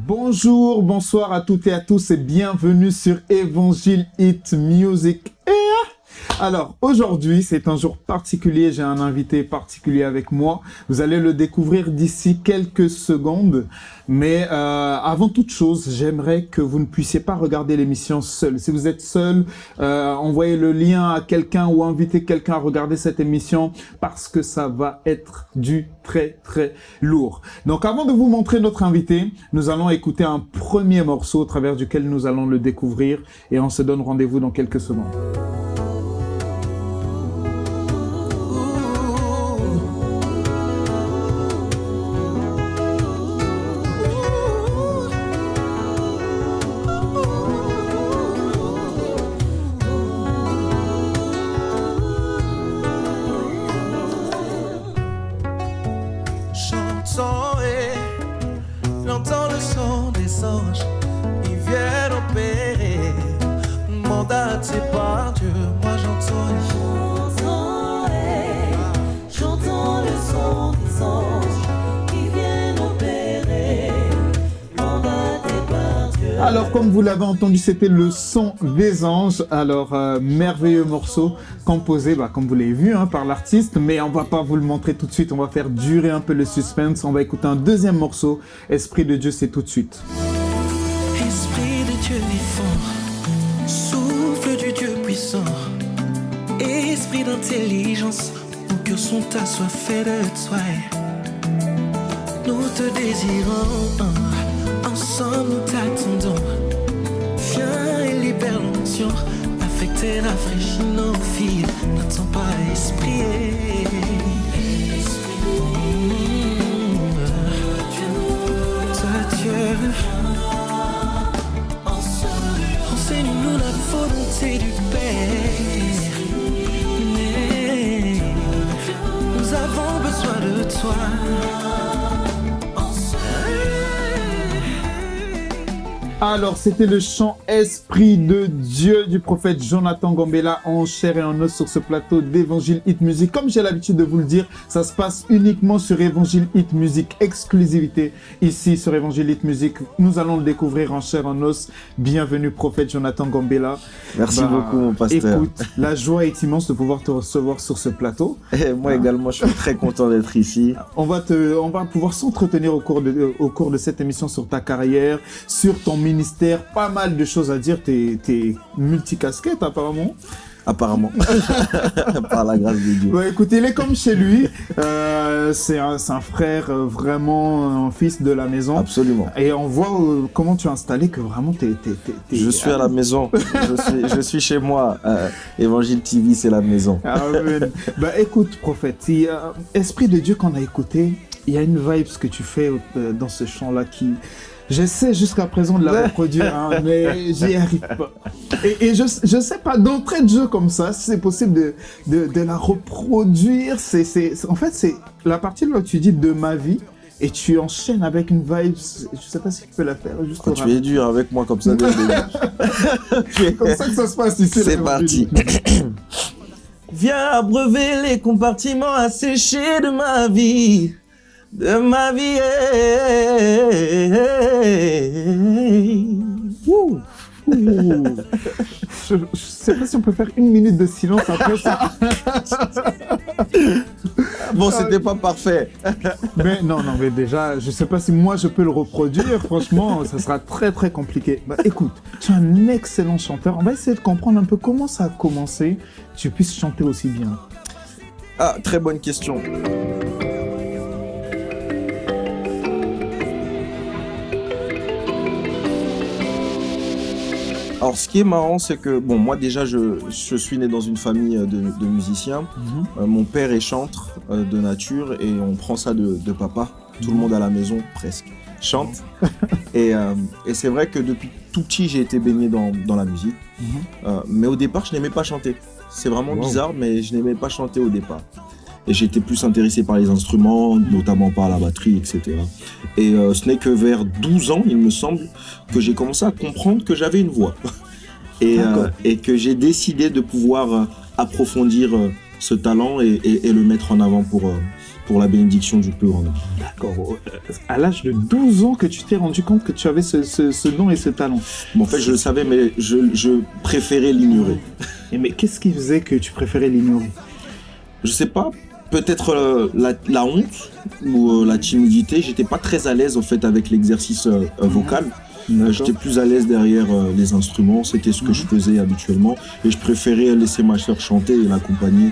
Bonjour, bonsoir à toutes et à tous et bienvenue sur Évangile Hit Music. Alors, aujourd'hui, c'est un jour particulier, j'ai un invité particulier avec moi. Vous allez le découvrir d'ici quelques secondes. Mais avant toute chose, j'aimerais que vous ne puissiez pas regarder l'émission seul. Si vous êtes seul, envoyez le lien à quelqu'un ou invitez quelqu'un à regarder cette émission parce que ça va être du très lourd. Donc avant de vous montrer notre invité, nous allons écouter un premier morceau au travers duquel nous allons le découvrir et on se donne rendez-vous dans quelques secondes. J'entends le son des anges, ils viennent opérer, mandaté par Dieu, moi j'entends le son des anges, ils viennent opérer, mandaté par Dieu. Alors comme vous l'avez entendu, c'était le son des anges. Alors merveilleux morceau composé, comme vous l'avez vu par l'artiste, mais on va pas vous le montrer tout de suite, on va faire durer un peu le suspense. On va écouter un deuxième morceau, Esprit de Dieu, c'est tout de suite. Esprit de Dieu vivant, souffle du Dieu puissant, esprit d'intelligence, mon cœur sont assoiffés de toi. Nous te désirons, ensemble nous t'attendons. Viens et libère l'onction, affecte et rafraîchis nos vies. N'attends pas, esprit. Toi Dieu, enseigne-nous la volonté du Père. Nous avons besoin de toi. Alors, c'était le chant Esprit de Dieu du prophète Jonathan Gombela en chair et en os sur ce plateau d'Évangile Hit Music. Comme j'ai l'habitude de vous le dire, ça se passe uniquement sur Évangile Hit Music, exclusivité ici sur Évangile Hit Music. Nous allons le découvrir en chair et en os. Bienvenue, prophète Jonathan Gombela. Merci beaucoup, mon pasteur. Écoute, la joie est immense de pouvoir te recevoir sur ce plateau. Et moi également, je suis très content d'être ici. On va pouvoir s'entretenir au cours de cette émission sur ta carrière, sur ton ministère, pas mal de choses à dire. T'es multicasquette apparemment. Apparemment, par la grâce de Dieu. Ouais, écoute, il est comme chez lui. C'est un frère, vraiment un fils de la maison. Absolument. Et on voit comment tu as installé que vraiment t'es. Je suis à la maison. je suis chez moi. Évangile TV, c'est la maison. Amen. Écoute, prophète, Esprit de Dieu qu'on a écouté, il y a une vibe que tu fais dans ce chant-là qui... J'essaie jusqu'à présent de la reproduire, mais j'y arrive pas. Et je sais pas, d'entrée de jeu comme ça, si c'est possible de la reproduire. En fait, c'est la partie là où tu dis de ma vie et tu enchaînes avec une vibe. Je sais pas si tu peux la faire juste. Quand tu es dur avec moi comme ça. C'est comme ça que ça se passe ici. C'est parti. Viens abreuver les compartiments asséchés de ma vie. De ma vie. Je sais pas si on peut faire 1 minute de silence après ça. Bon, c'était pas parfait. Mais non, mais déjà, je sais pas si moi je peux le reproduire. Franchement, ça sera très compliqué. Écoute, tu es un excellent chanteur. On va essayer de comprendre un peu comment ça a commencé. Tu puisses chanter aussi bien. Ah, très bonne question. Alors, ce qui est marrant, c'est que, bon, moi déjà, je suis né dans une famille de musiciens. Mon père est chantre, de nature et on prend ça de papa. Tout le monde à la maison, presque, chante. Et c'est vrai que depuis tout petit, j'ai été baigné dans la musique. Mais au départ, je n'aimais pas chanter. C'est vraiment bizarre, mais je n'aimais pas chanter au départ. Et j'étais plus intéressé par les instruments, notamment par la batterie, etc. Et ce n'est que vers 12 ans, il me semble, que j'ai commencé à comprendre que j'avais une voix. Et que j'ai décidé de pouvoir approfondir ce talent et le mettre en avant pour la bénédiction du plus grand nombre. D'accord. À l'âge de 12 ans que tu t'es rendu compte que tu avais ce don et ce talent. Bon, en fait, je le savais, mais je préférais l'ignorer. Mais qu'est-ce qui faisait que tu préférais l'ignorer? Je sais pas. Peut-être la honte ou la timidité. J'étais pas très à l'aise, en fait, avec l'exercice vocal. J'étais plus à l'aise derrière les instruments, c'était ce que je faisais habituellement et je préférais laisser ma sœur chanter et l'accompagner.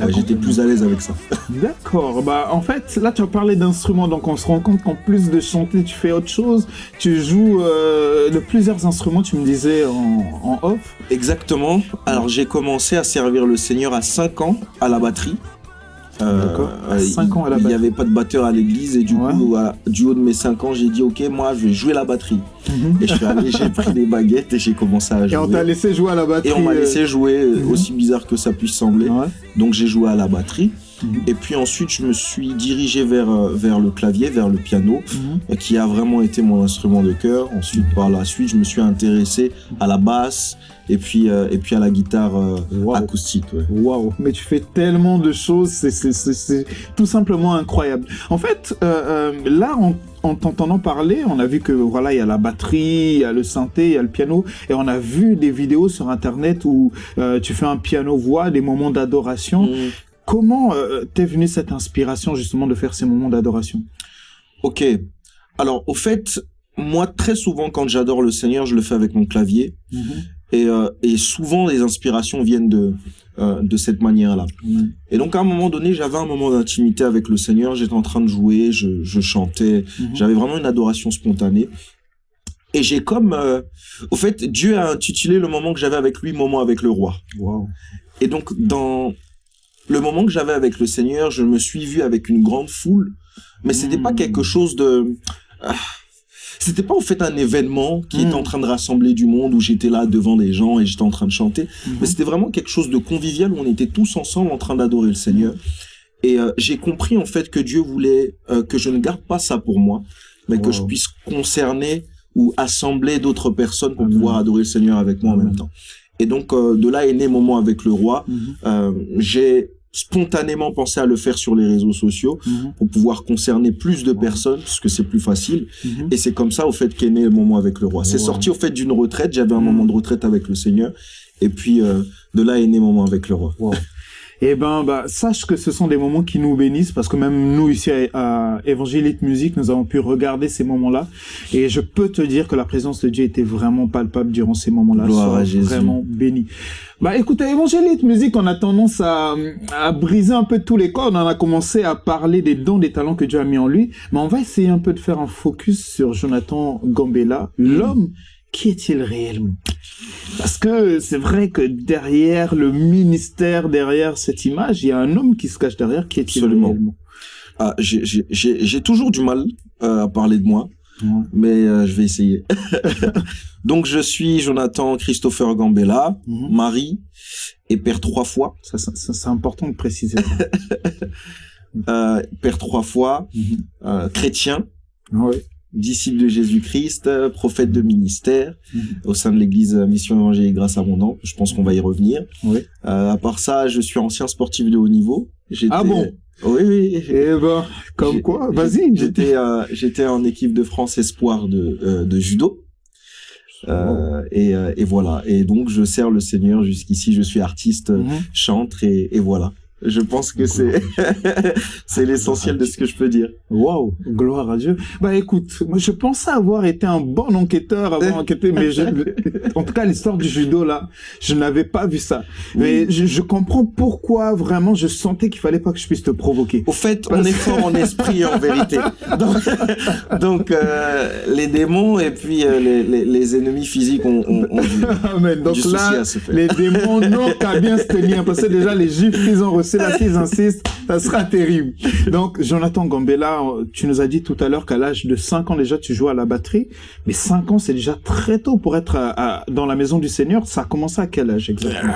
J'étais plus à l'aise avec ça. D'accord, en fait là tu as parlé d'instruments, donc on se rend compte qu'en plus de chanter tu fais autre chose, tu joues de plusieurs instruments, tu me disais en off. Exactement, alors j'ai commencé à servir le Seigneur à 5 ans à la batterie. D'accord. 5 ans à la batterie. Il n'y avait pas de batteur à l'église et du coup, du haut de mes 5 ans, j'ai dit ok, moi je vais jouer la batterie. Et je suis allé, j'ai pris des baguettes et j'ai commencé à jouer. Et on t'a laissé jouer à la batterie. Et on m'a laissé jouer, aussi bizarre que ça puisse sembler. Donc j'ai joué à la batterie. Et puis ensuite, je me suis dirigé vers le clavier, vers le piano, qui a vraiment été mon instrument de cœur. Ensuite, par la suite, je me suis intéressé à la basse et puis à la guitare acoustique. Waouh, mais tu fais tellement de choses, c'est tout simplement incroyable. En fait, là, en t'entendant parler, on a vu que voilà, il y a la batterie, il y a le synthé, il y a le piano, et on a vu des vidéos sur Internet où tu fais un piano-voix, des moments d'adoration. Comment t'es venue cette inspiration justement de faire ces moments d'adoration? Ok. Alors, au fait, moi, très souvent, quand j'adore le Seigneur, je le fais avec mon clavier. Et souvent, les inspirations viennent de cette manière-là. Et donc, à un moment donné, j'avais un moment d'intimité avec le Seigneur. J'étais en train de jouer, je chantais. J'avais vraiment une adoration spontanée. Et j'ai comme... au fait, Dieu a intitulé le moment que j'avais avec lui, moment avec le roi. Wow. Et donc, dans le moment que j'avais avec le Seigneur, je me suis vu avec une grande foule, mais c'était pas quelque chose de... c'était pas en fait un événement qui était en train de rassembler du monde où j'étais là devant des gens et j'étais en train de chanter, mais c'était vraiment quelque chose de convivial où on était tous ensemble en train d'adorer le Seigneur. Et j'ai compris en fait que Dieu voulait que je ne garde pas ça pour moi, mais que je puisse concerner ou assembler d'autres personnes pour pouvoir adorer le Seigneur avec moi en même temps. Et donc, de là est né Moment avec le roi. J'ai spontanément pensé à le faire sur les réseaux sociaux pour pouvoir concerner plus de personnes, parce que c'est plus facile. Et c'est comme ça, au fait, qu'est né Moment avec le roi. C'est sorti, au fait, d'une retraite. J'avais un moment de retraite avec le Seigneur. Et puis, de là est né Moment avec le roi. Eh ben, sache que ce sont des moments qui nous bénissent, parce que même nous, ici, à Évangile Hit Music, nous avons pu regarder ces moments-là. Et je peux te dire que la présence de Dieu était vraiment palpable durant ces moments-là. Gloire à Jésus. Vraiment béni. Écoute, à Évangile Hit Music, on a tendance à briser un peu tous les codes. On a commencé à parler des dons, des talents que Dieu a mis en lui. Mais on va essayer un peu de faire un focus sur Jonathan Gambella, l'homme. Qui est-il réellement? Parce que c'est vrai que derrière le ministère, derrière cette image, il y a un homme qui se cache derrière. Qui est-il réellement? J'ai toujours du mal à parler de moi, mais je vais essayer. Donc, je suis Jonathan Christopher Gambella, mari et père 3 fois. Ça, c'est important de préciser. Père 3 fois, chrétien. Oui. Disciple de Jésus-Christ, prophète de ministère au sein de l'église Mission Évangélique Grâce Abondante. Je pense qu'on va y revenir. Oui. À part ça, je suis ancien sportif de haut niveau. Ah bon? Oui. Eh ben, comme quoi? Vas-y. J'étais en équipe de France espoir de judo. Et voilà. Et donc, je sers le Seigneur jusqu'ici. Je suis artiste, chantre et voilà. Je pense que c'est l'essentiel de ce que je peux dire. Waouh, gloire à Dieu. Écoute, moi je pensais avoir été un bon enquêteur, avoir enquêté, mais en tout cas l'histoire du judo là, je n'avais pas vu ça. Mais je comprends pourquoi vraiment je sentais qu'il fallait pas que je puisse te provoquer. Au fait, on est fort en esprit en vérité. Donc les démons et puis les ennemis physiques ont Amen. Donc du là, souci à se faire. les démons n'ont qu'à bien se tenir parce que déjà les Juifs ils ont reçu ceux-là, s'ils insistent, ça sera terrible. Donc, Jonathan Gambella, tu nous as dit tout à l'heure qu'à l'âge de 5 ans déjà, tu jouais à la batterie. Mais 5 ans, c'est déjà très tôt pour être dans la maison du Seigneur. Ça a commencé à quel âge exactement?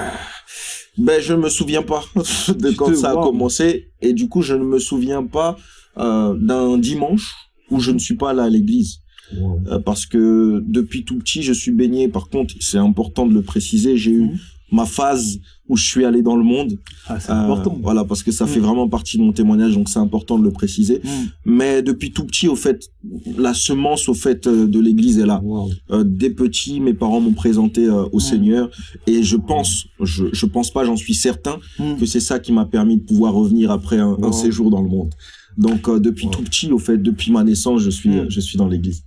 Ben, je me souviens pas de quand ça a commencé. Et du coup, je ne me souviens pas d'un dimanche où je ne suis pas allé à l'église. Parce que depuis tout petit, je suis baigné. Par contre, c'est important de le préciser, j'ai eu ma phase où je suis allé dans le monde. Ah, c'est important. Voilà, parce que ça fait vraiment partie de mon témoignage, donc c'est important de le préciser. Mais depuis tout petit, au fait, la semence, au fait, de l'église est là. Dès petit, mes parents m'ont présenté au Seigneur, et je pense pas, j'en suis certain, que c'est ça qui m'a permis de pouvoir revenir après un séjour dans le monde. Donc depuis tout petit, au fait, depuis ma naissance, je suis dans l'église.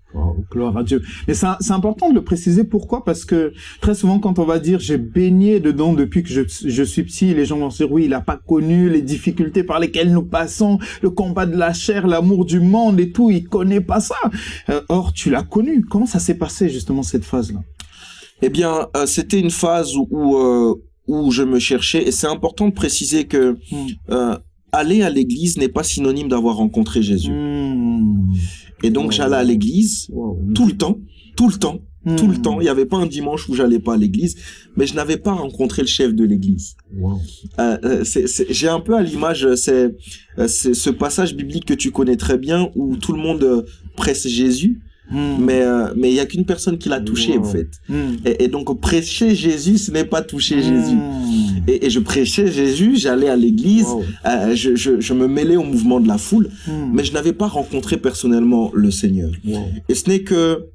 Gloire à Dieu. Mais c'est important de le préciser. Pourquoi? Parce que très souvent, quand on va dire j'ai baigné dedans depuis que je suis petit, les gens vont se dire oui, il a pas connu les difficultés par lesquelles nous passons, le combat de la chair, l'amour du monde et tout. Il connaît pas ça. Or, tu l'as connu. Comment ça s'est passé justement cette phase-là? Eh bien, c'était une phase où je me cherchais, et c'est important de préciser que aller à l'église n'est pas synonyme d'avoir rencontré Jésus. Et donc, j'allais à l'église tout le temps. Il n'y avait pas un dimanche où j'allais pas à l'église, mais je n'avais pas rencontré le chef de l'église. J'ai un peu à l'image, c'est ce passage biblique que tu connais très bien où tout le monde presse Jésus. Mais il y a qu'une personne qui l'a touché en fait. Et donc prêcher Jésus, ce n'est pas toucher Jésus. Et je prêchais Jésus, j'allais à l'église, je me mêlais au mouvement de la foule, mais je n'avais pas rencontré personnellement le Seigneur. Et ce n'est que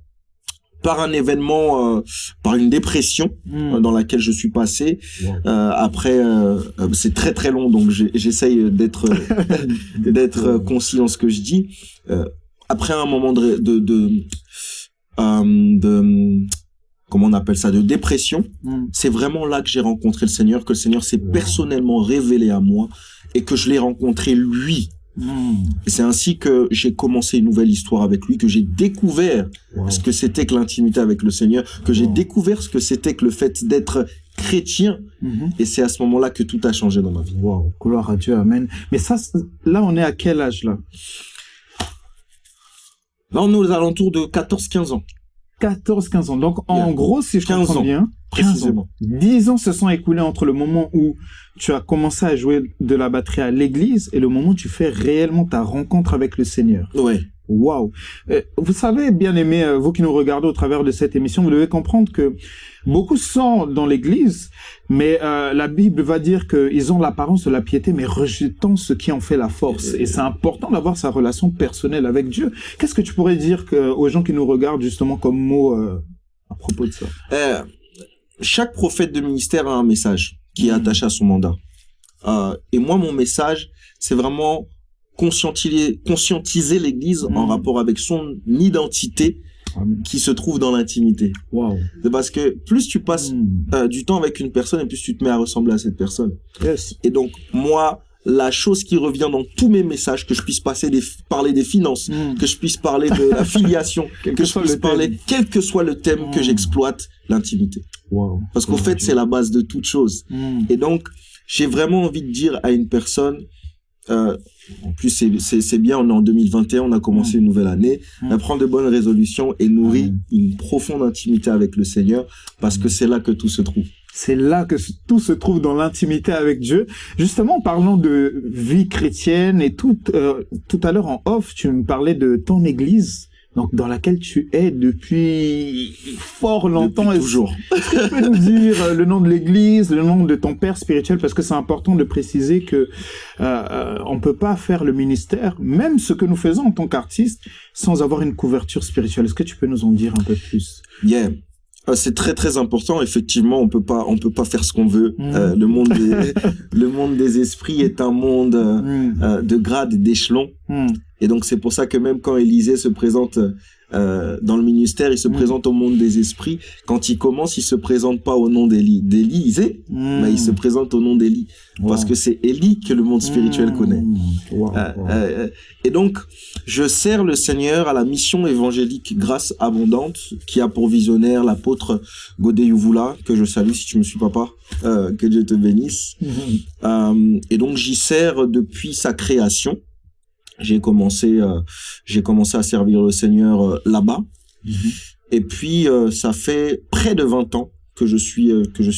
par un événement, par une dépression dans laquelle je suis passé. Après, c'est très très long, donc j'essaye d'être concis dans ce que je dis. Après un moment de comment on appelle ça, de dépression, c'est vraiment là que j'ai rencontré le Seigneur, que le Seigneur s'est personnellement révélé à moi et que je l'ai rencontré lui. Et c'est ainsi que j'ai commencé une nouvelle histoire avec lui, que j'ai découvert ce que c'était que l'intimité avec le Seigneur, que j'ai découvert ce que c'était que le fait d'être chrétien. Et c'est à ce moment-là que tout a changé dans ma vie. Gloire à Dieu, amen. Mais ça, là, on est à quel âge là? Là, on est aux alentours de 14-15 ans. 14-15 ans. Donc, en gros, si je comprends bien, 15 ans. 10 ans se sont écoulés entre le moment où tu as commencé à jouer de la batterie à l'église et le moment où tu fais réellement ta rencontre avec le Seigneur. Ouais. Waouh. Vous savez, bien aimés, vous qui nous regardez au travers de cette émission, vous devez comprendre que beaucoup sont dans l'église, mais la Bible va dire qu'ils ont l'apparence de la piété, mais rejetant ce qui en fait la force. Et c'est important d'avoir sa relation personnelle avec Dieu. Qu'est-ce que tu pourrais dire aux gens qui nous regardent justement comme mot à propos de ça? Chaque prophète de ministère a un message qui est attaché à son mandat. Et moi, mon message, c'est vraiment conscientiser l'église en rapport avec son identité qui se trouve dans l'intimité. C'est parce que plus tu passes du temps avec une personne et plus tu te mets à ressembler à cette personne. Et donc, moi, la chose qui revient dans tous mes messages, que je puisse parler des finances, que je puisse parler de la filiation, que je puisse parler, quel que soit le thème que j'exploite, l'intimité. Parce qu'au fait, c'est la base de toute chose. Et donc, j'ai vraiment envie de dire à une personne, en plus c'est bien, on est en 2021, on a commencé une nouvelle année, prendre de bonnes résolutions et nourrir une profonde intimité avec le Seigneur, parce que c'est là que tout se trouve. C'est là que tout se trouve, dans l'intimité avec Dieu. Justement, en parlant de vie chrétienne et tout à l'heure en off, tu me parlais de ton église, donc dans laquelle tu es depuis fort longtemps. Depuis toujours. Est-ce que tu peux nous dire le nom de l'église, le nom de ton père spirituel, parce que c'est important de préciser que on peut pas faire le ministère, même ce que nous faisons en tant qu'artistes, sans avoir une couverture spirituelle. Est-ce que tu peux nous en dire un peu plus? C'est très très important. Effectivement, on peut pas faire ce qu'on veut. Le monde des esprits est un monde de grades et d'échelons. Et donc, c'est pour ça que même quand Élisée se présente dans le ministère, il se présente au monde des esprits. Quand il commence, il se présente pas au nom d'Élisée, mais il se présente au nom d'Élie. Parce que c'est Élie que le monde spirituel connaît. Et donc, je sers le Seigneur à la mission évangélique Grâce Abondante, qui a pour visionnaire l'apôtre Godé Youvula, que je salue si tu me suis, papa. Que Dieu te bénisse. Et donc, j'y sers depuis sa création. J'ai commencé à servir le Seigneur là-bas. Et puis, ça fait près de 20 ans que je suis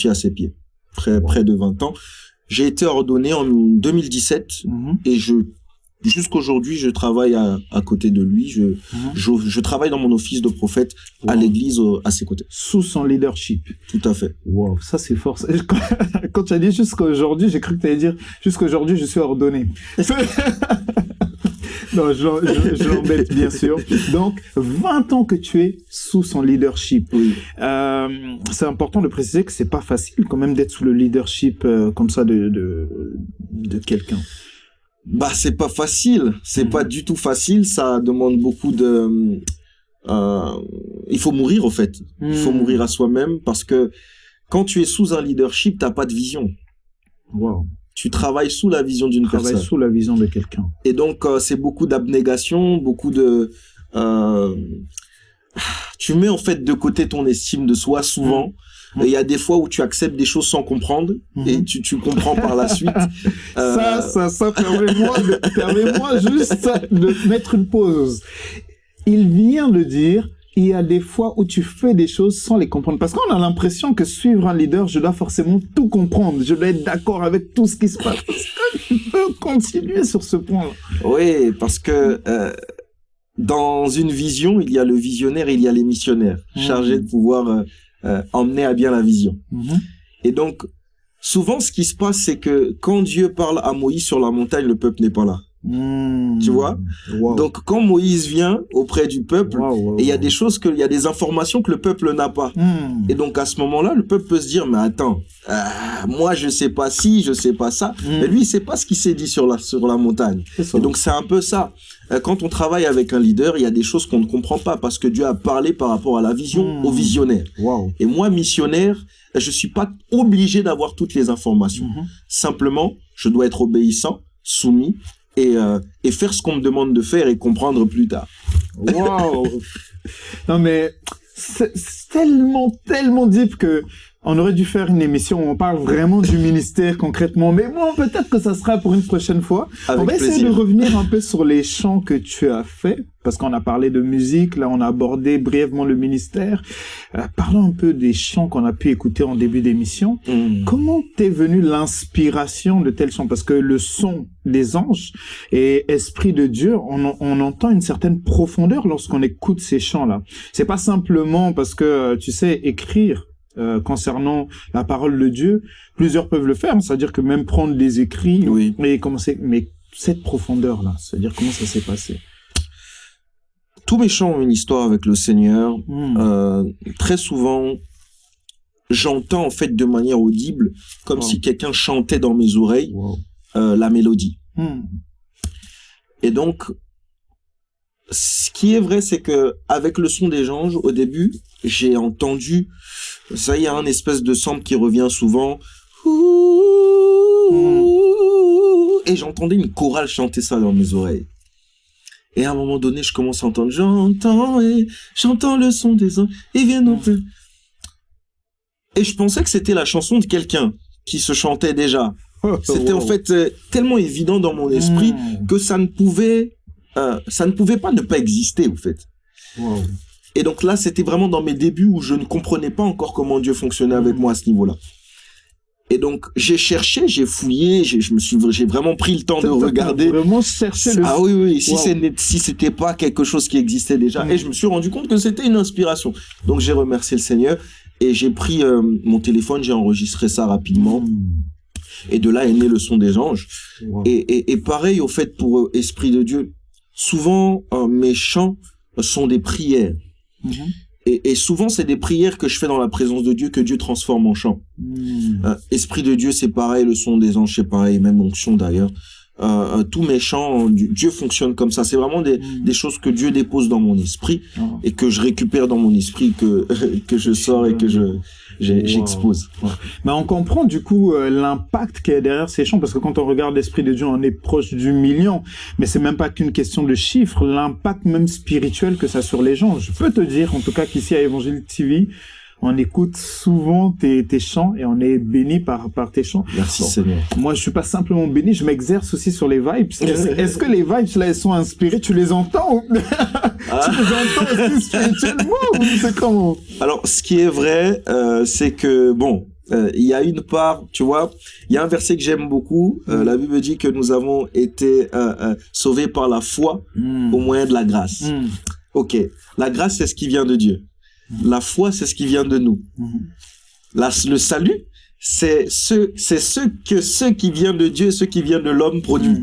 à ses pieds. Près de 20 ans. J'ai été ordonné en 2017 et jusqu'aujourd'hui, je travaille à côté de lui. Je travaille dans mon office de prophète à l'église, à ses côtés. Sous son leadership. Tout à fait. Wow, ça c'est fort. Quand tu as dit jusqu'aujourd'hui, j'ai cru que tu allais dire jusqu'aujourd'hui, je suis ordonné. Non, je l'embête, bien sûr. Donc, 20 ans que tu es sous son leadership. Oui. C'est important de préciser que c'est pas facile quand même d'être sous le leadership comme ça de quelqu'un. Bah, c'est pas facile. C'est pas du tout facile. Ça demande beaucoup de... il faut mourir, au fait. Il faut mourir à soi-même parce que quand tu es sous un leadership, t'as pas de vision. Wow. Tu travailles sous la vision d'une personne. Tu travailles sous la vision de quelqu'un. Et donc, c'est beaucoup d'abnégation, beaucoup de... tu mets en fait de côté ton estime de soi souvent. Et il y a des fois où tu acceptes des choses sans comprendre et tu comprends par la suite. Ça, permets-moi juste de mettre une pause. Il vient de dire... Il y a des fois où tu fais des choses sans les comprendre. Parce qu'on a l'impression que suivre un leader, je dois forcément tout comprendre. Je dois être d'accord avec tout ce qui se passe. Est-ce que tu peux continuer sur ce point-là? Oui, parce que dans une vision, il y a le visionnaire et il y a les missionnaires, chargés de pouvoir emmener à bien la vision. Et donc, souvent, ce qui se passe, c'est que quand Dieu parle à Moïse sur la montagne, le peuple n'est pas là. Tu vois? Donc, quand Moïse vient auprès du peuple, et il y a des choses il y a des informations que le peuple n'a pas. Et donc, à ce moment-là, le peuple peut se dire, mais attends, moi, je sais pas ci, je sais pas ça. Mais lui, il sait pas ce qu'il s'est dit sur la montagne. Et donc, c'est un peu ça. Quand on travaille avec un leader, il y a des choses qu'on ne comprend pas parce que Dieu a parlé par rapport à la vision au visionnaire. Et moi, missionnaire, je suis pas obligé d'avoir toutes les informations. Simplement, je dois être obéissant, soumis, et faire ce qu'on me demande de faire et comprendre plus tard. Waouh. Non mais c'est tellement deep que on aurait dû faire une émission où on parle vraiment du ministère concrètement. Mais bon, peut-être que ça sera pour une prochaine fois. Avec on va plaisir. essayer de revenir un peu sur les chants que tu as faits. Parce qu'on a parlé de musique, là on a abordé brièvement le ministère. Parlons un peu des chants qu'on a pu écouter en début d'émission. Comment t'est venue l'inspiration de tels chants? Parce que le son des anges et Esprit de Dieu, on entend une certaine profondeur lorsqu'on écoute ces chants-là. C'est pas simplement parce que, tu sais, écrire concernant la parole de Dieu, plusieurs peuvent le faire, c'est-à-dire que même prendre des écrits et commencer, mais cette profondeur-là, c'est-à-dire comment ça s'est passé? Tous mes chants ont une histoire avec le Seigneur. Très souvent, j'entends en fait de manière audible, comme si quelqu'un chantait dans mes oreilles la mélodie. Et donc, ce qui est vrai, c'est que avec le son des anges, au début, j'ai entendu, ça, il y a un espèce de sample qui revient souvent, et j'entendais une chorale chanter ça dans mes oreilles. Et à un moment donné, je commence à entendre, j'entends le son des anges, et viens non plus. Et je pensais que c'était la chanson de quelqu'un qui se chantait déjà. C'était en fait tellement évident dans mon esprit que ça ne pouvait pas ne pas exister, en fait. Et donc là, c'était vraiment dans mes débuts où je ne comprenais pas encore comment Dieu fonctionnait avec moi à ce niveau-là. Et donc, j'ai cherché, j'ai fouillé, j'ai vraiment pris le temps de regarder. Vraiment cherché Ah oui, si c'était pas quelque chose qui existait déjà. Et je me suis rendu compte que c'était une inspiration. Donc, j'ai remercié le Seigneur et j'ai pris mon téléphone, j'ai enregistré ça rapidement. Et de là est né le son des anges. Et pareil, au fait, pour Esprit de Dieu, souvent, mes chants sont des prières. Et souvent, c'est des prières que je fais dans la présence de Dieu que Dieu transforme en chant. Esprit de Dieu, c'est pareil. Le son des anges, c'est pareil. Même onction, d'ailleurs. tous mes chants, Dieu fonctionne comme ça. C'est vraiment des choses que Dieu dépose dans mon esprit et que je récupère dans mon esprit, que je sors et que j'expose. Wow. Mais on comprend du coup l'impact qu'il y a derrière ces chants, parce que quand on regarde l'Esprit de Dieu, on est proche du million, mais c'est même pas qu'une question de chiffres, l'impact même spirituel que ça a sur les gens. Je peux te dire en tout cas qu'ici à Évangile TV, on écoute souvent tes chants et on est béni par tes chants. Merci Seigneur. Moi, je suis pas simplement béni, je m'exerce aussi sur les vibes. Est-ce que les vibes là, elles sont inspirées? Tu les entends? Tu les entends aussi spirituellement ou c'est comment? Alors, ce qui est vrai, c'est que bon, il y a une part, tu vois, il y a un verset que j'aime beaucoup. La Bible dit que nous avons été sauvés par la foi au moyen de la grâce. Ok, la grâce, c'est ce qui vient de Dieu. La foi, c'est ce qui vient de nous. Le salut, c'est ce qui vient de Dieu et ce qui vient de l'homme produit.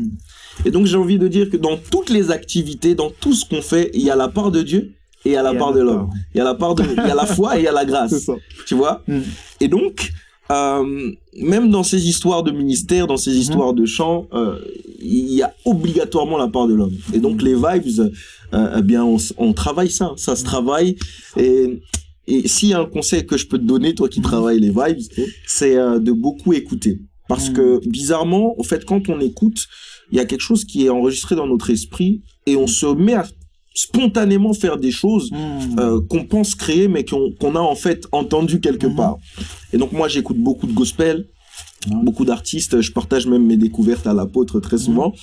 Et donc, j'ai envie de dire que dans toutes les activités, dans tout ce qu'on fait, il y a la part de Dieu et il y a la part de l'homme. Il y a la foi et il y a la grâce. Tu vois? Et donc, même dans ces histoires de ministère, dans ces histoires de chants, il y a obligatoirement la part de l'homme. Et donc, les vibes, eh bien, on travaille ça se travaille. Et s'il y a un conseil que je peux te donner, toi qui travailles les vibes, c'est de beaucoup écouter. Parce que, bizarrement, en fait, quand on écoute, il y a quelque chose qui est enregistré dans notre esprit et on se met à spontanément faire des choses qu'on pense créer, mais qu'on a en fait entendu quelque part. Et donc, moi, j'écoute beaucoup de gospel, beaucoup d'artistes, je partage même mes découvertes à l'apôtre très souvent,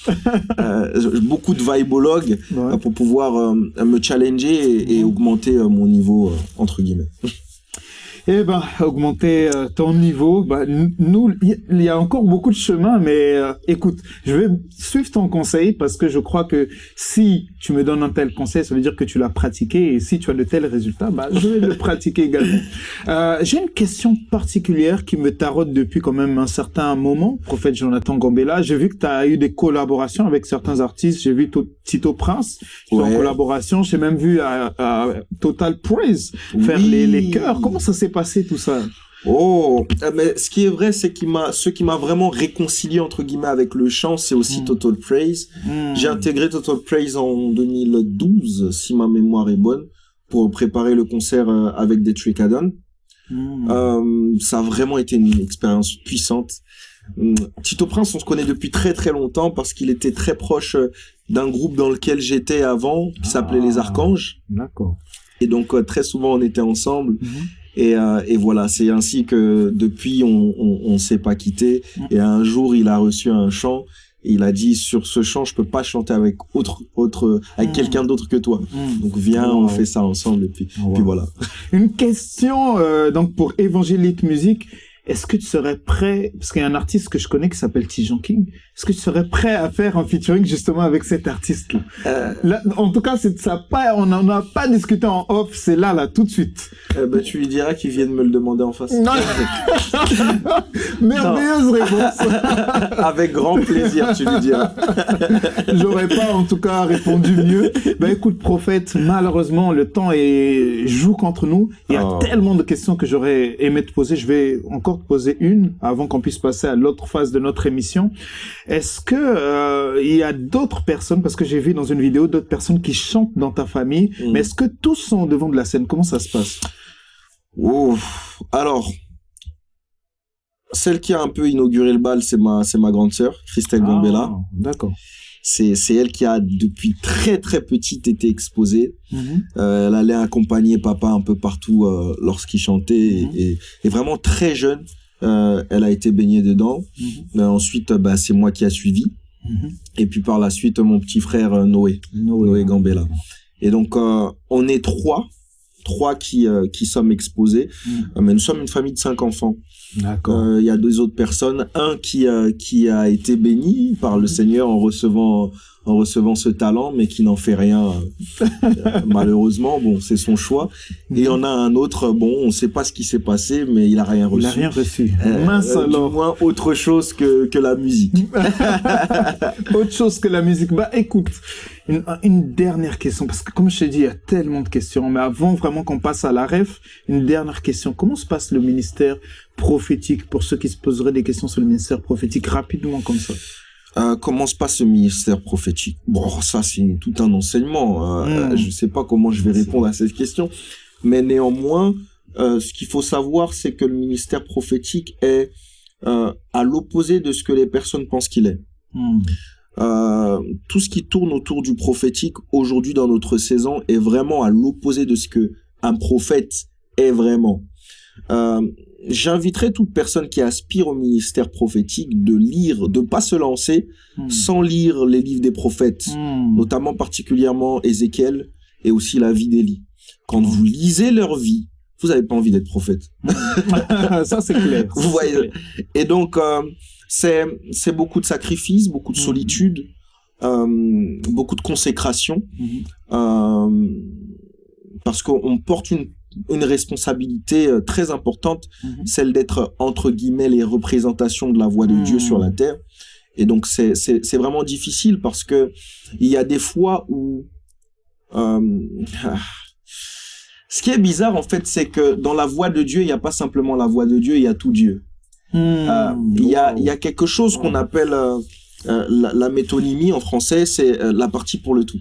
beaucoup de vibologues pour pouvoir me challenger et augmenter mon niveau, entre guillemets. Eh ben, augmenter ton niveau, nous, il y a encore beaucoup de chemin, mais écoute, je vais suivre ton conseil parce que je crois que si tu me donnes un tel conseil, ça veut dire que tu l'as pratiqué et si tu as de tels résultats, je vais le pratiquer également. J'ai une question particulière qui me taraude depuis quand même un certain moment, prophète Jonathan Gambella. J'ai vu que tu as eu des collaborations avec certains artistes. J'ai vu Tito Prince en collaboration. J'ai même vu Total Praise faire les chœurs. Comment ça s'est passé tout ça? Mais ce qui est vrai, c'est ce qui m'a vraiment réconcilié entre guillemets avec le chant, c'est aussi Total Praise. J'ai intégré Total Praise en 2012, si ma mémoire est bonne, pour préparer le concert avec des Trickadon. Ça a vraiment été une expérience puissante. Tito Prince, on se connaît depuis très très longtemps parce qu'il était très proche d'un groupe dans lequel j'étais avant, qui s'appelait Les Archanges. D'accord. Et donc très souvent on était ensemble. Et voilà, c'est ainsi que depuis on s'est pas quitté. Et un jour il a reçu un chant et il a dit, sur ce chant je peux pas chanter avec avec quelqu'un d'autre que toi. Donc viens, on fait ça ensemble et puis voilà. Une question donc pour Évangélite Musique. Est-ce que tu serais prêt, parce qu'il y a un artiste que je connais qui s'appelle Tijan King, est-ce que tu serais prêt à faire un featuring justement avec cet artiste-là? Là, en tout cas, on n'en a pas discuté en off, c'est là, tout de suite. Tu lui diras qu'il vienne me le demander en face. Non. Merveilleuse réponse. Avec grand plaisir, tu lui diras. J'aurais pas, en tout cas, répondu mieux. Écoute, prophète, malheureusement, le temps joue contre nous. Il y a tellement de questions que j'aurais aimé te poser. Je vais encore te poser une avant qu'on puisse passer à l'autre phase de notre émission. Est-ce que il y a d'autres personnes, parce que j'ai vu dans une vidéo d'autres personnes qui chantent dans ta famille, mais est-ce que tous sont au devant de la scène? Comment ça se passe? Alors, celle qui a un peu inauguré le bal, c'est ma grande sœur, Christelle Gambella. D'accord. C'est elle qui a depuis très très petite été exposée. Elle allait accompagner papa un peu partout lorsqu'il chantait et vraiment très jeune, elle a été baignée dedans. Ensuite, c'est moi qui a suivi. Et puis par la suite, mon petit frère Noé Gambella. Et donc on est trois qui sommes exposés, mais nous sommes une famille de 5 enfants. D'accord. Il y a 2 autres personnes, un qui a été béni par le Seigneur en recevant ce talent, mais qui n'en fait rien malheureusement. Bon, c'est son choix. Et il y en a un autre, on ne sait pas ce qui s'est passé, mais il a rien reçu. Il a rien reçu. Mince alors. Du moins autre chose que la musique. Autre chose que la musique. Écoute, une dernière question, parce que comme je t'ai dit, il y a tellement de questions, mais avant vraiment qu'on passe à la ref, une dernière question. Comment se passe le ministère prophétique pour ceux qui se poseraient des questions sur le ministère prophétique rapidement comme ça? Comment se passe ce ministère prophétique? Bon, ça c'est tout un enseignement. Je sais pas comment je vais répondre à cette question, mais néanmoins, ce qu'il faut savoir, c'est que le ministère prophétique est à l'opposé de ce que les personnes pensent qu'il est. Tout ce qui tourne autour du prophétique aujourd'hui dans notre saison est vraiment à l'opposé de ce que un prophète est vraiment. J'inviterai toute personne qui aspire au ministère prophétique de lire, de pas se lancer sans lire les livres des prophètes, notamment particulièrement Ézéchiel et aussi la vie d'Élie. Quand vous lisez leur vie, vous n'avez pas envie d'être prophète. Ça, c'est clair. Vous voyez. Et donc, c'est beaucoup de sacrifices, beaucoup de solitude, beaucoup de consécration, parce qu'on porte une responsabilité très importante, celle d'être, entre guillemets, les représentations de la voix de Dieu sur la terre. Et donc, c'est vraiment difficile parce que il y a des fois où... ce qui est bizarre, en fait, c'est que dans la voix de Dieu, il n'y a pas simplement la voix de Dieu, il y a tout Dieu. Il y a quelque chose qu'on appelle la métonymie en français, c'est la partie pour le tout.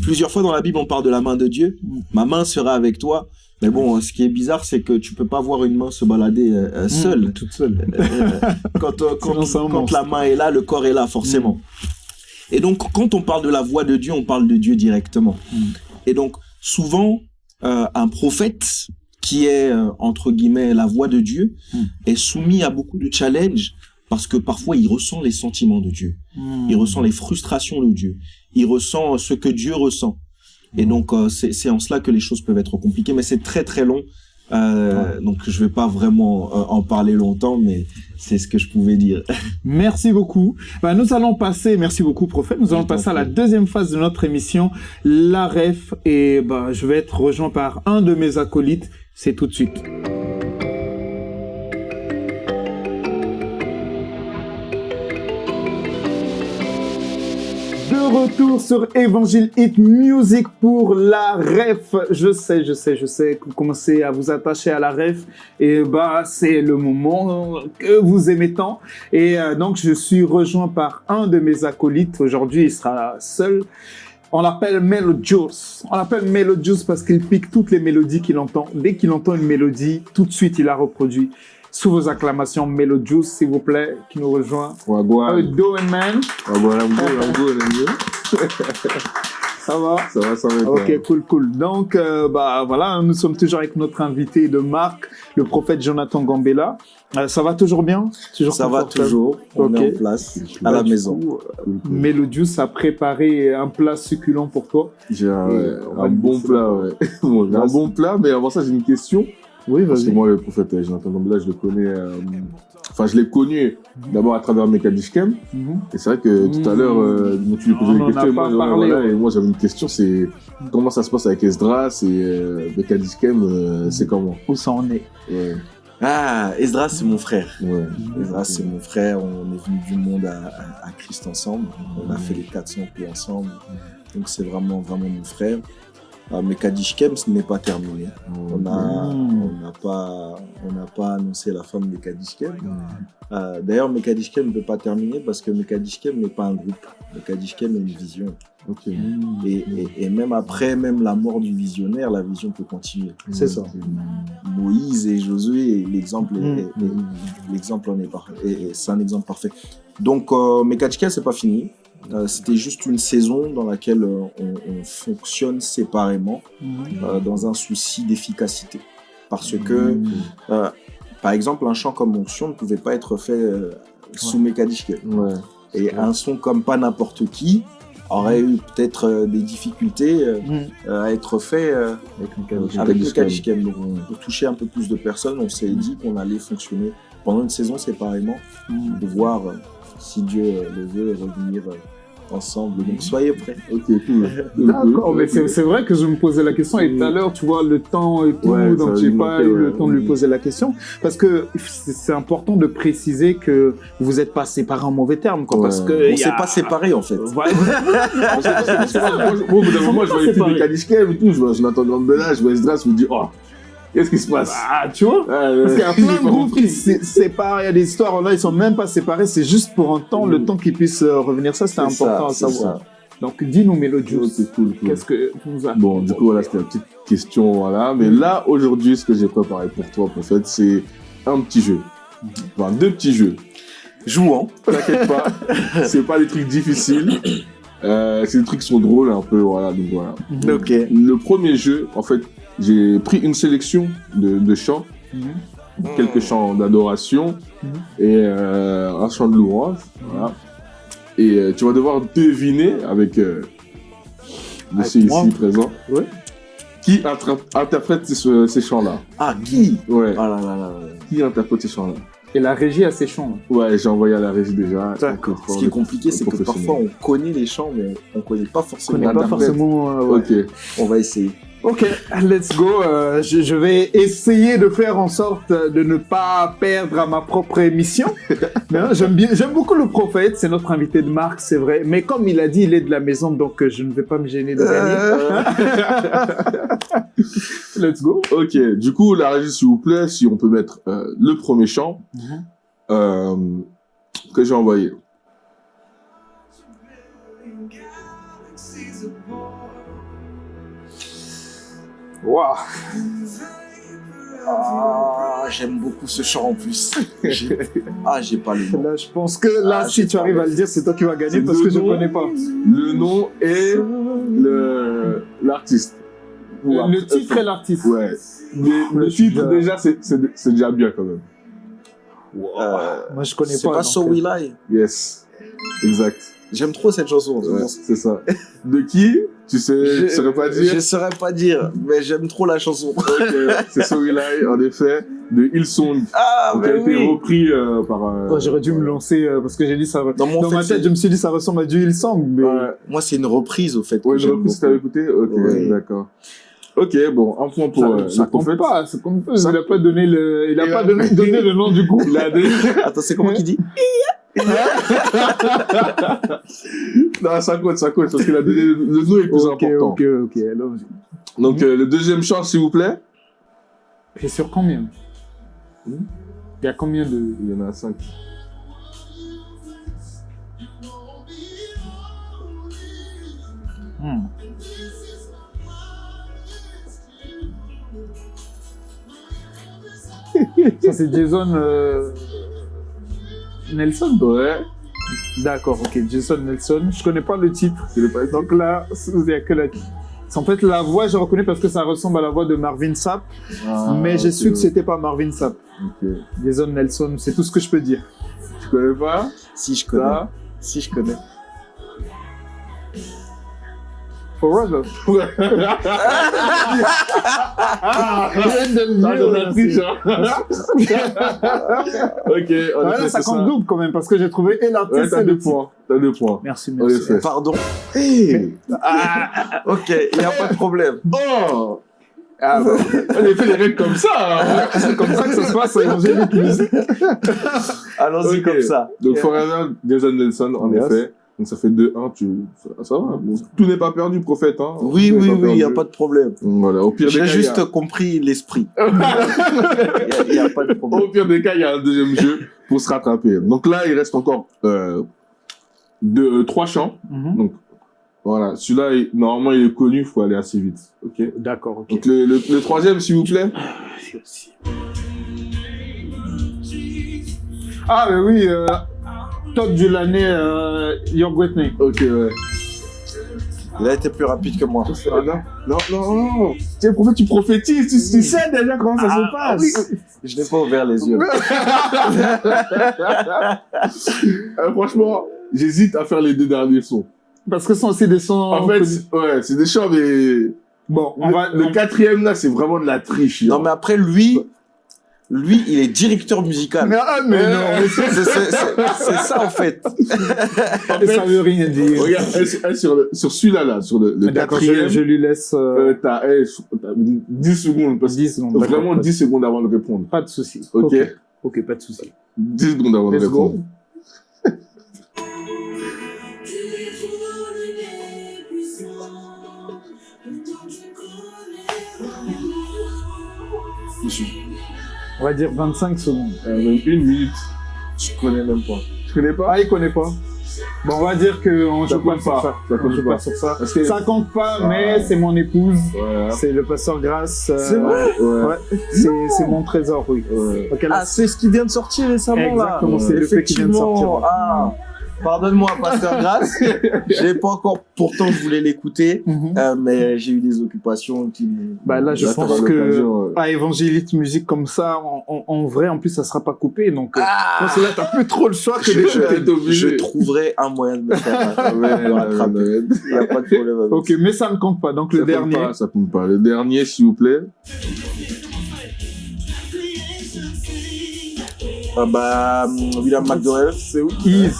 Plusieurs fois dans la Bible, on parle de la main de Dieu. Ma main sera avec toi. Mais bon, ce qui est bizarre, c'est que tu peux pas voir une main se balader seule. Toute seule. Quand la main est là, le corps est là, forcément. Et donc, quand on parle de la voix de Dieu, on parle de Dieu directement. Et donc, souvent, un prophète qui est, entre guillemets, la voix de Dieu, est soumis à beaucoup de challenges parce que parfois, il ressent les sentiments de Dieu. Il ressent les frustrations de Dieu. Il ressent ce que Dieu ressent. Et donc, c'est en cela que les choses peuvent être compliquées, mais c'est très, très long. Donc, je vais pas vraiment en parler longtemps, mais c'est ce que je pouvais dire. Merci beaucoup. Nous allons passer, merci beaucoup, prophète. Nous allons passer à la deuxième phase de notre émission, la ref. Et je vais être rejoint par un de mes acolytes. C'est tout de suite. De retour sur Évangile Hit Music pour la ref. Je sais que vous commencez à vous attacher à la ref et c'est le moment que vous aimez tant. Et donc je suis rejoint par un de mes acolytes. Aujourd'hui, il sera seul. On l'appelle Melodious. On l'appelle Melodious parce qu'il pique toutes les mélodies qu'il entend. Dès qu'il entend une mélodie, tout de suite, il la reproduit. Sous vos acclamations, Melodious, s'il vous plaît, qui nous rejoint. Wagwan. How you doing, man? Wagwan, I'm good. Ça va? Ça va. Ok, cool. Donc, voilà, nous sommes toujours avec notre invité de marque, le prophète Jonathan Gambella. Ça va toujours bien? Ça va toujours. On est en place, à la maison. Melodious a préparé un plat succulent pour toi. J'ai un bon plat, ouais. J'ai un bon plat, mais avant ça, j'ai une question. Oui, vas-y. Parce que moi, le prophète Jonathan Gambella, je le connais... je l'ai connu d'abord à travers Mekadishkem. Et c'est vrai que tout à l'heure, tu lui posais des questions. Et moi, j'avais une question, c'est comment ça se passe avec Esdras et Mekadishkem, c'est comment? Où ça en est? Esdras, c'est mon frère. Ouais. Esdras, c'est mon frère. On est venu du monde à Christ ensemble. On a fait les 400 coups ensemble. Donc, c'est vraiment mon frère. Mekadishkem, ce n'est pas terminé. On n'a pas annoncé la fin de Mekadishkem. D'ailleurs, Mekadishkem ne peut pas terminer parce que Mekadishkem n'est pas un groupe. Mekadishkem est une vision. Okay. Et même après, même la mort du visionnaire, la vision peut continuer. C'est ça. Moïse et Josué, l'exemple en est parfait. Et c'est un exemple parfait. Donc, Mekadishkem, c'est pas fini. C'était juste une saison dans laquelle on fonctionne séparément dans un souci d'efficacité. Parce que, par exemple, un chant comme Onction ne pouvait pas être fait sous Mekadishkem. Ouais. Et un son comme Pas n'importe qui aurait eu peut-être des difficultés à être fait avec Mekadishkem. Donc, pour toucher un peu plus de personnes, on s'est dit qu'on allait fonctionner pendant une saison séparément, de voir si Dieu le veut, revenir ensemble. Donc, soyez prêts. Ok, cool. D'accord, mais c'est vrai que je me posais la question et tout à l'heure, tu vois, le temps et tout, donc j'ai pas eu le temps de lui poser la question. Parce que c'est important de préciser que vous n'êtes pas séparés en mauvais termes, quoi. Parce que on s'est pas séparés, en fait. Moi, au bout d'un moment, je vois les filles de Mekadishkem et tout, je vois Jonathan Gambella, je vois Esdras, je me dis, Qu'est-ce qui se passe? Ah, tu vois? Parce qu'il y a plein de groupes qui se séparent, il y a des histoires, là, ils sont même pas séparés, c'est juste pour un temps, le temps qu'ils puissent revenir. Ça, c'est important à savoir. Ça. Donc, dis-nous, Melodious, C'est cool. qu'est-ce que tu nous as? Bon, du coup, voilà, c'était la petite question, voilà. Mais là, aujourd'hui, ce que j'ai préparé pour toi, en fait, c'est un petit jeu. Enfin, 2 petits jeux. Jouant. T'inquiète pas, c'est pas des trucs difficiles. C'est des trucs qui sont drôles un peu, voilà. Donc voilà. Ok. Le premier jeu, en fait, j'ai pris une sélection de chants, quelques chants d'adoration et un chant de louange, voilà. Et tu vas devoir deviner avec monsieur moi. ici présent, Ouais. qui interprète ces chants-là. Ah, qui? Ouais. Ah là là là. Qui interprète ces chants-là? Et la régie a ses chants. Ouais, j'ai envoyé à la régie déjà. D'accord. Ce qui est compliqué, c'est que Professionnel. parfois on connaît les chants, mais on connaît pas On forcément connaît pas l'interprète. forcément. Ouais. Ok. On va essayer. Ok, let's go. Je vais essayer de faire en sorte de ne pas perdre à ma propre émission. Non, j'aime beaucoup le prophète, c'est notre invité de marque, c'est vrai. Mais comme il a dit, il est de la maison, donc je ne vais pas me gêner de gagner. Let's go. Ok, du coup, la régie, s'il vous plaît, si on peut mettre le premier chant que j'ai envoyé. Waouh. Ah, j'aime beaucoup ce chant en plus. J'ai pas le nom. Là, je pense que là, si tu arrives à le dire, c'est toi qui vas gagner C'est parce le que je nom. connais pas. Le nom et l'artiste. Le titre et l'artiste. Ouais. Mais le titre, déjà, c'est déjà bien quand même. Moi, je connais C'est pas. pas donc, So Will I. Yes. Exact. J'aime trop cette chanson. Ouais, c'est ça. De qui? Tu saurais pas dire? Je saurais pas dire, mais j'aime trop la chanson. Ok, c'est So Will I, en effet, de Hillsong. Ah, qui a mais été oui. repris par... Ouais, j'aurais dû me lancer parce que j'ai dit ça. Dans mon Dans ma fait, tête, je me suis dit ça ressemble à du Hillsong, mais Ouais, Moi, c'est une reprise, au fait. ouais, que je j'aime repris si beaucoup. t'avais écouté? Ok, Ouais. d'accord. Ok, bon, un point pour ça le compte prophète. pas, ça compte pas. Ça- Il a pas donné donné le nom du groupe. Il a donné... Attends, c'est comment qu'il dit? Non, ça compte, parce qu'il a donné le nom est plus important. Ok. Alors, Donc, le deuxième chant, s'il vous plaît. c'est sur combien? Il y a combien de... Il y en a 5. Ça, c'est Jason Nelson? Ouais. D'accord, ok, Jason Nelson. Je connais pas le titre. Tu l'as pas dit? Donc là, il y a que la... En fait, la voix, je reconnais parce que ça ressemble à la voix de Marvin Sapp, mais j'ai su que c'était pas Marvin Sapp. Ok. Jason Nelson, c'est tout ce que je peux dire. Tu connais pas? Si, je connais. Ça? Si, je connais. Forever. Ok, en Ah, effet, là, ça c'est compte double quand même parce que j'ai trouvé et l'artiste Ouais, et t'as le 2 titre. points. T'as 2 points. Merci, En merci. effet. Pardon. Hey. Ok, il n'y a pas de problème. Oh! Ah, bah, On a fait les règles comme ça, hein. c'est comme ça que ça se passe à Angélique Musique. Allons-y Ok. comme ça. Donc, Forever, Jason Nelson, en Yes. effet. Donc, ça fait 2-1, ça va. Donc, tout n'est pas perdu, prophète, hein. Oui, Tout n'est oui, pas oui, il n'y a perdu. pas de problème. Voilà, au pire des J'ai cas, juste compris l'esprit. Il n'y a pas de problème. Au pire des cas, il y a un deuxième jeu pour se rattraper. Donc là, il reste encore 3 chants. Donc, voilà. Celui-là, normalement, il est connu, il faut aller assez vite. Ok. D'accord, ok. Donc, le troisième, s'il vous plaît. Ah, mais oui, top de l'année, Your Whitney. Ok, ouais. Il a été plus rapide que moi. Non. Tiens, prophète, tu prophétises, tu sais déjà comment ça se passe. Je n'ai pas ouvert les yeux. Franchement, j'hésite à faire les 2 derniers sons. Parce que ce sont aussi des sons... En fait, ouais, c'est des chants, mais... bon, Le quatrième, là, c'est vraiment de la triche. Non, mais après, lui, il est directeur musical. mais non, mais C'est ça, en fait. ça veut rien dire. Regarde, sur celui-là, là, sur le D'accord, quatrième, je lui laisse... t'as 10 secondes. 10 secondes. Vraiment d'accord. 10 secondes avant de répondre. Pas de souci. Ok. Ok, pas de souci. 10 secondes avant de Let's répondre. go. On va dire 25 secondes. Même 1 minute. Je connais même pas. Tu connais pas? Ah, il connaît pas. Bon, on va dire qu'on joue pas sur ça. On joue pas sur ça. Parce que- Ça compte pas, mais c'est mon épouse. Voilà. C'est le pasteur Grâce. C'est vrai? Ouais. C'est mon trésor, oui. Ouais. Donc, elle a- Ah, c'est ce qui vient de sortir récemment, Exactement, là. c'est le fait qu'il vient de sortir. Effectivement. Ah, pardonne-moi, Pasteur Grasse. J'ai pas encore, pourtant, je voulais l'écouter, Mhm. mais j'ai eu des occupations qui... Bah là, je Là, pense t'auras que l'occasion, ouais. à Évangélite Musique comme ça, en vrai, en plus, ça sera pas coupé. Donc, parce que là, t'as plus trop le choix que d'écouter. Je trouverai un moyen de me faire rattraper. Il n'y a pas de problème avec Ok, mais ça ne compte pas. Donc, le dernier. Ça compte pas. Le dernier, s'il vous plaît. ça. William McDowell. C'est Yves.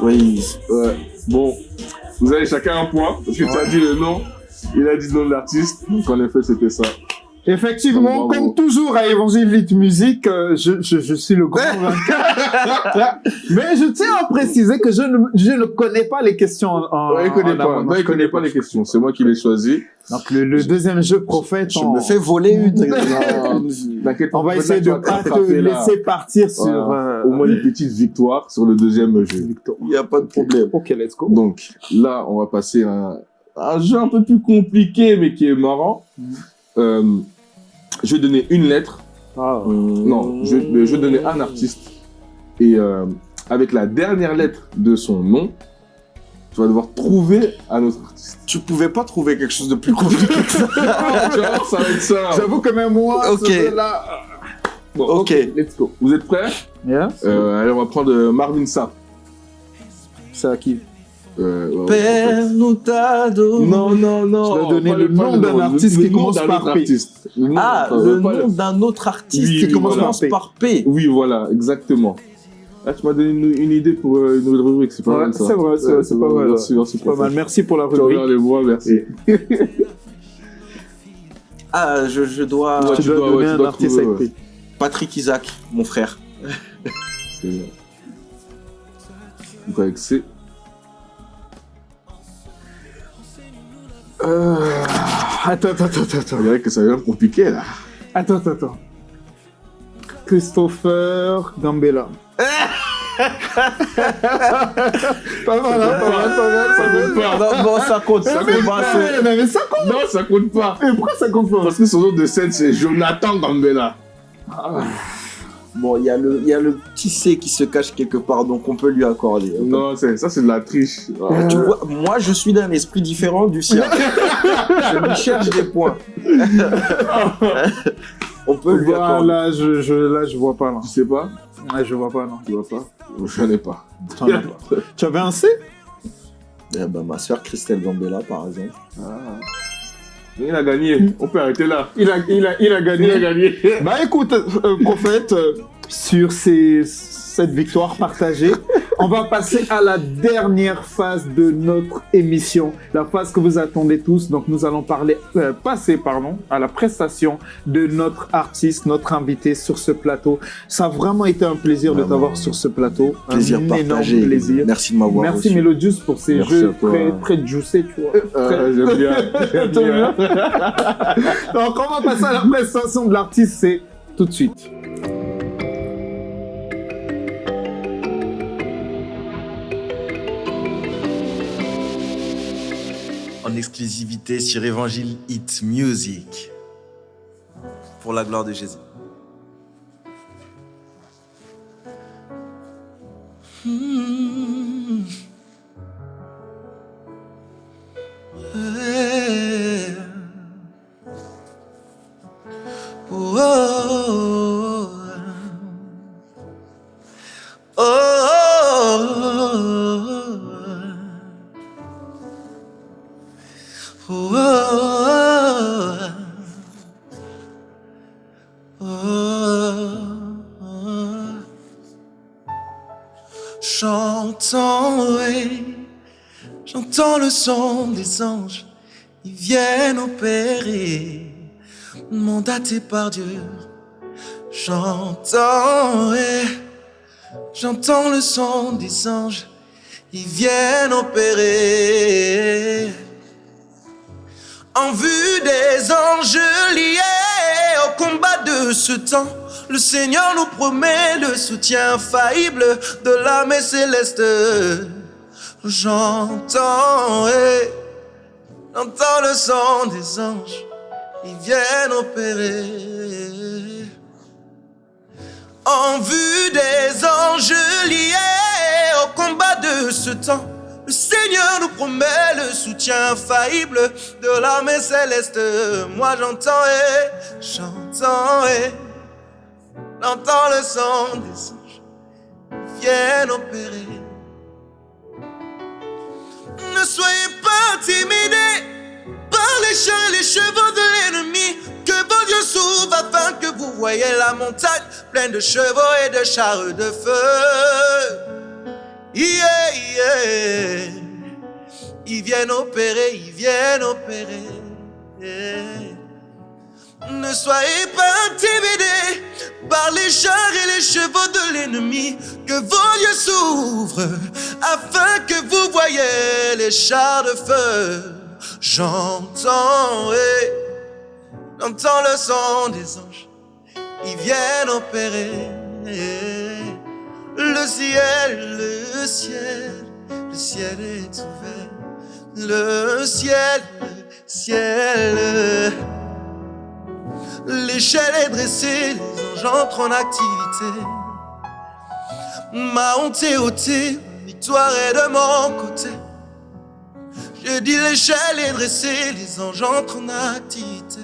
Oui. Ouais. Bon, vous avez chacun un point, parce que tu as dit le nom, il a dit le nom de l'artiste, donc en effet, c'était ça. Effectivement, Bravo. comme toujours à Évangélite Musique, je suis le grand vainqueur. Mais je tiens à préciser que je ne connais pas les questions Ouais, il connaît pas. Non, il connaît pas les questions. C'est moi qui l'ai choisi. Donc, le deuxième jeu, Prophète, Je me fais voler une. T'inquiète pas, on va peut-être essayer tu de vas te pas te rattraper, là. laisser partir sur... Voilà. Au moins une petite victoire sur le deuxième jeu. Il n'y a pas de problème. Ok, let's go. Donc, là, on va passer à un jeu un peu plus compliqué, mais qui est marrant. Je vais donner une lettre. Non, je vais donner un artiste. Et avec la dernière lettre de son nom, tu vas devoir trouver un autre artiste. Tu pouvais pas trouver quelque chose de plus compliqué que ça. Tu vas voir, ça va être ça. J'avoue que même moi, Ok. ce jeu-là... Bon, Ok. let's go. Vous êtes prêts? Yeah. Allez, on va prendre Marvin Sapp. C'est à qui? Ouais, Père nous t'a donné. non. Je vais donner Pas le nom d'un artiste qui nom commence d'un par autre P. artiste. Le nom d'un autre artiste Oui, qui oui, commence voilà. par P. Oui, voilà, exactement. Là, tu m'as donné une idée pour une nouvelle rubrique, c'est pas Ouais, mal ça. c'est vrai, c'est pas mal. Merci, merci. Pas mal. Merci pour la Tu rubrique. envers les voix, merci. Ah, je dois... Ouais, Tu dois donner tu un dois artiste trouver, avec P. Patrick Isaac, mon frère. Donc avec C. Attends. On dirait que ça devient compliqué là. Attends. Christopher Gambella. Pas mal, ça compte pas. Non, bon, ça compte. Ça compte pas. Mais ça compte. Non, ça compte pas. Et pourquoi ça compte pas? Parce que son nom de scène c'est Jonathan Gambella. Bon, il y a le petit C qui se cache quelque part, donc on peut lui accorder. Non, ça c'est de la triche. Tu vois, moi, je suis d'un esprit différent du sien. Je lui cherche des points. On peut lui accorder. Là, je vois pas, là. Tu sais pas? Ouais, je vois pas, non. Tu vois pas? J'en ai pas. T'en as pas. Tu avais un C? Eh ben, ma soeur Christelle Gambella, par exemple. Il a gagné. On peut arrêter là. Il a gagné. Il a gagné. Bah écoute, Prophète, sur cette victoire partagée, on va passer à la dernière phase de notre émission, la phase que vous attendez tous. Donc nous allons passer à la prestation de notre artiste, notre invité sur ce plateau. Ça a vraiment été un plaisir de t'avoir sur ce plateau. Plaisir un partagé. énorme plaisir. Merci de m'avoir Merci reçu. Melodius pour ces Merci jeux à toi. très juicés, tu vois. J'aime bien. J'aime bien. Donc on va passer à la prestation de l'artiste, c'est tout de suite. En exclusivité sur Évangile Hit Music. Pour la gloire de Jésus. J'entends le son des anges, ils viennent opérer, mandatés par Dieu. J'entends le son des anges, ils viennent opérer. En vue des anges liés au combat de de ce temps, le Seigneur nous promet le soutien infaillible de l'armée céleste. J'entends le son des anges, ils viennent opérer. En vue des anges liés au combat de ce temps, le Seigneur nous promet le soutien infaillible de l'armée céleste. Moi j'entends le son des anges, ils viennent opérer. Ne soyez pas intimidés par les chars et les chevaux de l'ennemi, que vos yeux s'ouvrent afin que vous voyez la montagne pleine de chevaux et de chars de feu. Yeah, yeah. Ils viennent opérer, yeah. Ne soyez pas intimidés par les chars et les chevaux de l'ennemi, que vos yeux s'ouvrent afin que vous voyez les chars de feu. J'entends le son des anges, ils viennent opérer. Le ciel est ouvert. Le ciel. L'échelle est dressée, les anges entrent en activité. Ma honte est ôtée, victoire est de mon côté. Je dis l'échelle est dressée, les anges entrent en activité.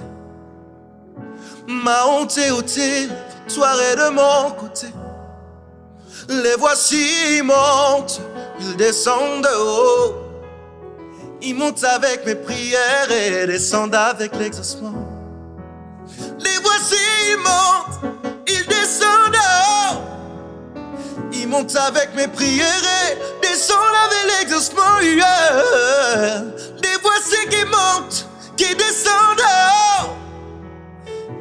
Ma honte est ôtée, victoire est de mon côté. Les voici, ils montent, ils descendent de haut. Ils montent avec mes prières et descendent avec l'exaucement. Les voici, ils montent, ils descendent de haut. Ils montent avec mes prières et descendent avec l'exaucement. Yeah. Les voici qui montent, qui descendent de haut.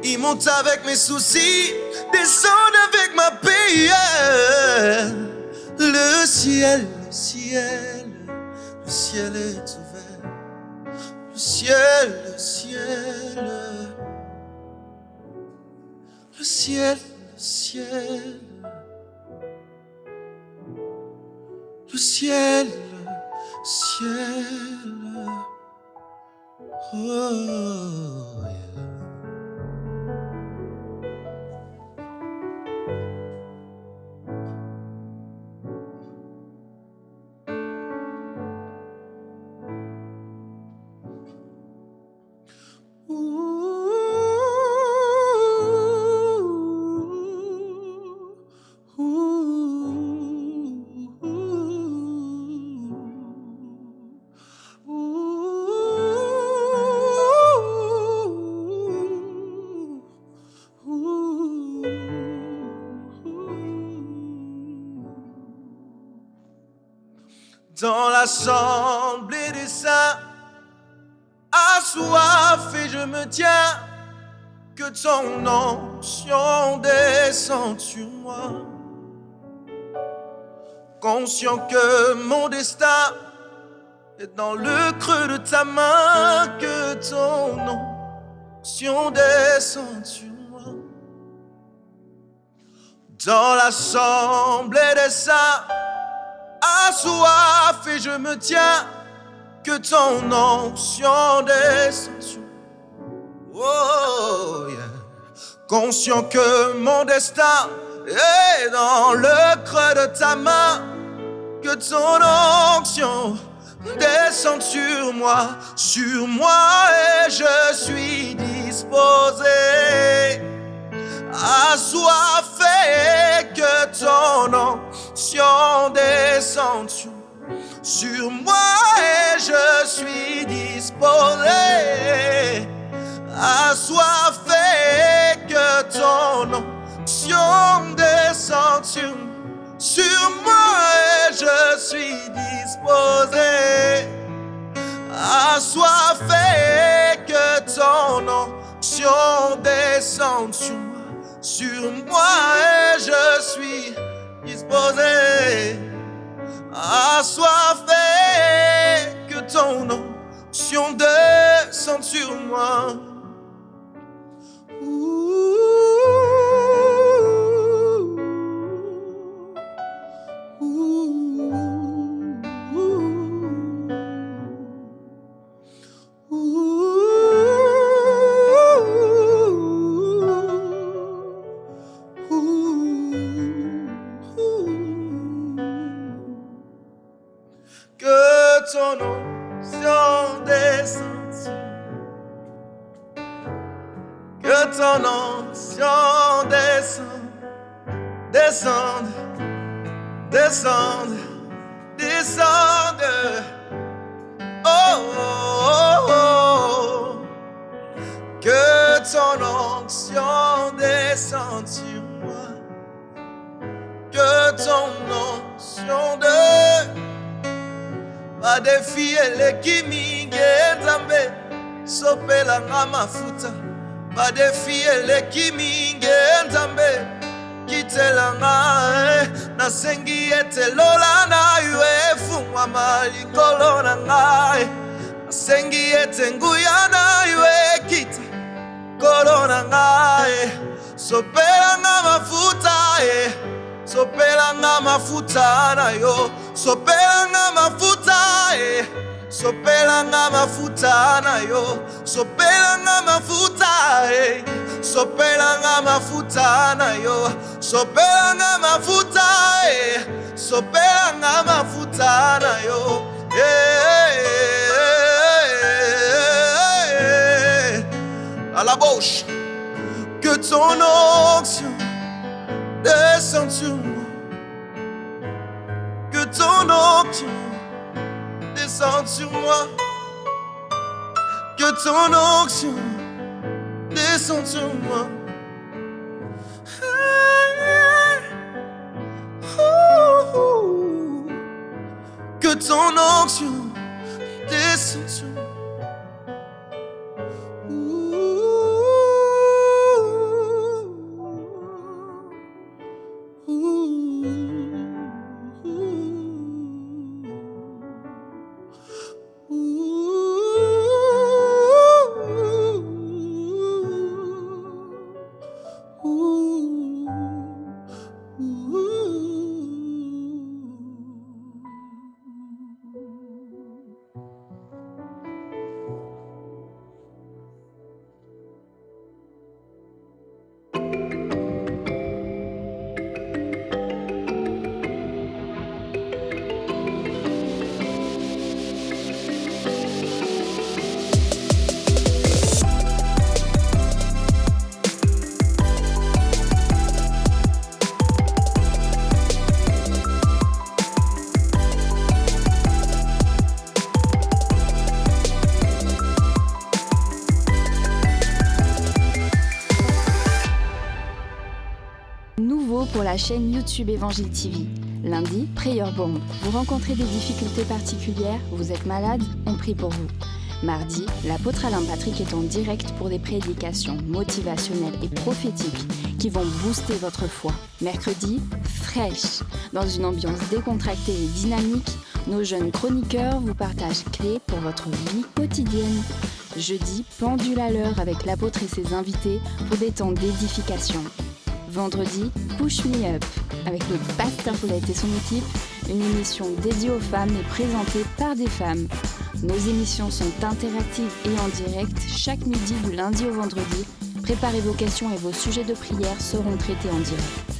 Ils montent avec mes soucis, descendent avec ma paix. Yeah. Le ciel est ouvert. Le ciel. Oh, yeah. Dans l'assemblée des saints, assoiffé je me tiens, que ton onction descende sur moi. Conscient que mon destin est dans le creux de ta main, que ton onction descende sur moi. Dans l'assemblée des saints, assoiffé je me tiens, que ton onction descende sur moi. Oh, yeah. Conscient que mon destin est dans le creux de ta main, que ton onction descende sur moi, et je suis disposé, assoiffé, que ton onction descende sur moi, et je suis disposé, assoiffé, que ton onction descende sur moi, et je suis disposé, assoiffé, que ton onction descende sur moi, et je suis disposé, assoiffé, que ton onction descende sur moi. Ouh. ton onction descende, descende, descende, descende. Oh, oh, oh. Que ton onction descende sur moi. Que ton onction va défier les kimi ngenzambe sopela ngamafuta. Va défier les kimi ngenzambe kitela ngae nasengi ete lola na yue fungwa mali kolona ngae nasengi ete nguya na yue kita kolona ngae sopela ngamafuta sopela ngamafuta na yo sopela ngamafuta sopela ngamafuta na yo sopela ngamafuta sopela ngamafuta na yo sopela ngamafuta sopela ngamafuta na yo à la bouche que ton onction descende sur moi, que ton onction descende sur moi, que ton onction descende sur moi. Que ton onction descende sur moi. Pour la chaîne YouTube Évangile TV. Lundi, Prayer Bomb. Vous rencontrez des difficultés particulières, vous êtes malade, on prie pour vous. Mardi, l'apôtre Alain Patrick est en direct pour des prédications motivationnelles et prophétiques qui vont booster votre foi. Mercredi, fraîche. Dans une ambiance décontractée et dynamique, nos jeunes chroniqueurs vous partagent clés pour votre vie quotidienne. Jeudi, pendule à l'heure avec l'apôtre et ses invités pour des temps d'édification. Vendredi, Push Me Up, avec le pasteur Paulette et son équipe, une émission dédiée aux femmes et présentée par des femmes. Nos émissions sont interactives et en direct chaque midi du lundi au vendredi. Préparez vos questions et vos sujets de prière seront traités en direct.